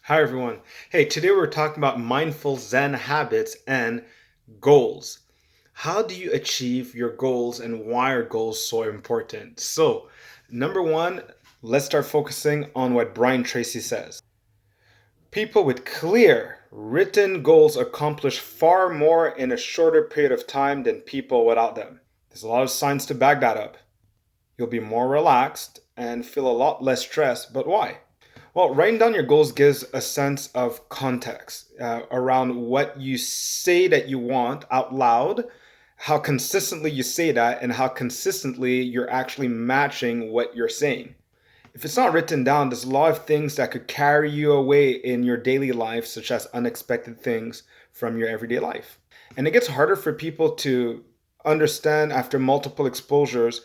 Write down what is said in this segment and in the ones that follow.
Hi, everyone. Hey, today we're talking about mindful Zen habits and goals. How do you achieve your goals and why are goals so important? So, number one, let's start focusing on what Brian Tracy says. People with clear, written goals accomplish far more in a shorter period of time than people without them. There's a lot of science to back that up. You'll be more relaxed and feel a lot less stressed, but why? Well, writing down your goals gives a sense of context around what you say that you want out loud, how consistently you say that, and how consistently you're actually matching what you're saying. If it's not written down, there's a lot of things that could carry you away in your daily life, such as unexpected things from your everyday life. And it gets harder for people to understand after multiple exposures.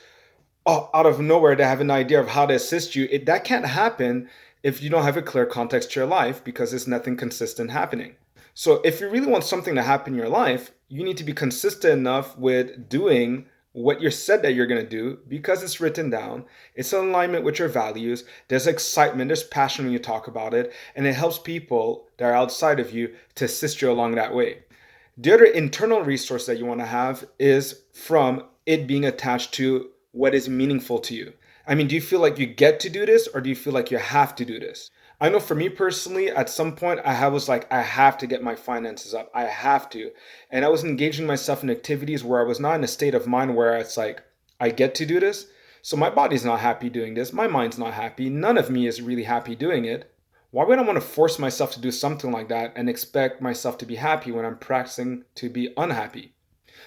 Oh, out of nowhere to have an idea of how to assist you. That can't happen if you don't have a clear context to your life because there's nothing consistent happening. So if you really want something to happen in your life, you need to be consistent enough with doing what you said that you're going to do because it's written down. It's in alignment with your values. There's excitement, there's passion when you talk about it, and it helps people that are outside of you to assist you along that way. The other internal resource that you want to have is from it being attached to what is meaningful to you. I mean, do you feel like you get to do this or do you feel like you have to do this? I know for me personally, at some point, was like, I have to get my finances up. I have to. And I was engaging myself in activities where I was not in a state of mind where it's like, I get to do this. So my body's not happy doing this. My mind's not happy. None of me is really happy doing it. Why would I want to force myself to do something like that and expect myself to be happy when I'm practicing to be unhappy?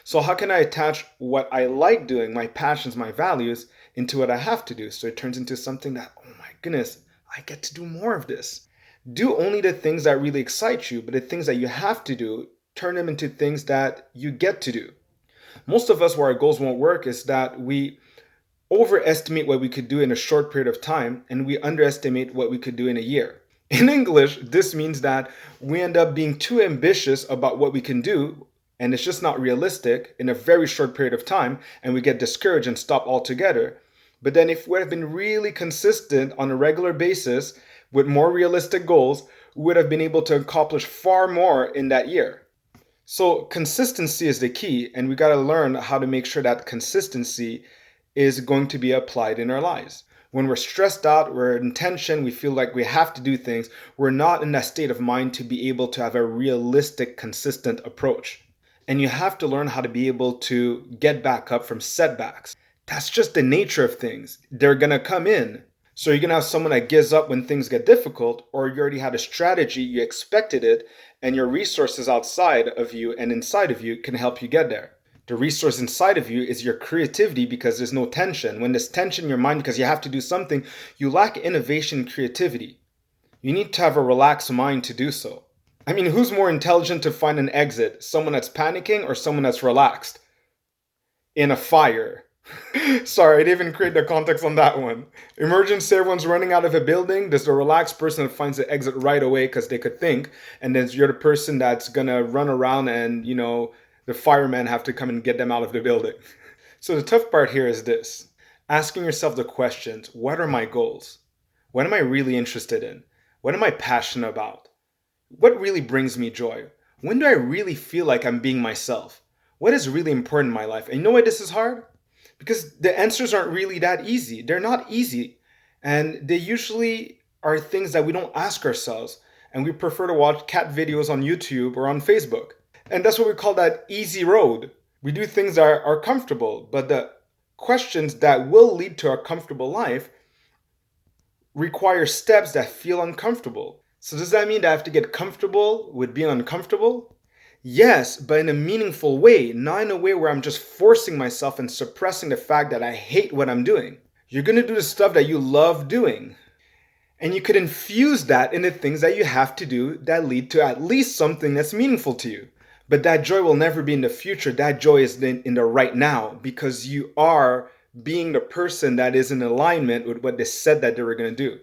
So, how can I attach what I like doing, my passions, my values, into what I have to do? So it turns into something that, oh my goodness, I get to do more of this. Do only the things that really excite you, but the things that you have to do, turn them into things that you get to do. Most of us, where our goals won't work, is that we overestimate what we could do in a short period of time and we underestimate what we could do in a year. In English, this means that we end up being too ambitious about what we can do and it's just not realistic in a very short period of time and we get discouraged and stop altogether. But then if we had been really consistent on a regular basis with more realistic goals, we would have been able to accomplish far more in that year. So consistency is the key, and we got to learn how to make sure that consistency is going to be applied in our lives. When we're stressed out, we're in tension, we feel like we have to do things, we're not in that state of mind to be able to have a realistic, consistent approach. And you have to learn how to be able to get back up from setbacks. That's just the nature of things. They're going to come in. So you're going to have someone that gives up when things get difficult, or you already had a strategy, you expected it, and your resources outside of you and inside of you can help you get there. The resource inside of you is your creativity because there's no tension. When there's tension in your mind because you have to do something, you lack innovation and creativity. You need to have a relaxed mind to do so. I mean, who's more intelligent to find an exit? Someone that's panicking or someone that's relaxed? In a fire. Sorry, I didn't even create the context on that one. Emergency, everyone's running out of a building. There's a relaxed person that finds the exit right away because they could think. And then you're the person that's gonna run around and, the firemen have to come and get them out of the building. So the tough part here is this. Asking yourself the questions, what are my goals? What am I really interested in? What am I passionate about? What really brings me joy? When do I really feel like I'm being myself? What is really important in my life? And you know why this is hard? Because the answers aren't really that easy. They're not easy. And they usually are things that we don't ask ourselves. And we prefer to watch cat videos on YouTube or on Facebook. And that's what we call that easy road. We do things that are comfortable, but the questions that will lead to a comfortable life require steps that feel uncomfortable. So does that mean that I have to get comfortable with being uncomfortable? Yes, but in a meaningful way, not in a way where I'm just forcing myself and suppressing the fact that I hate what I'm doing. You're gonna do the stuff that you love doing. And you could infuse that in the things that you have to do that lead to at least something that's meaningful to you. But that joy will never be in the future. That joy is in the right now because you are being the person that is in alignment with what they said that they were going to do.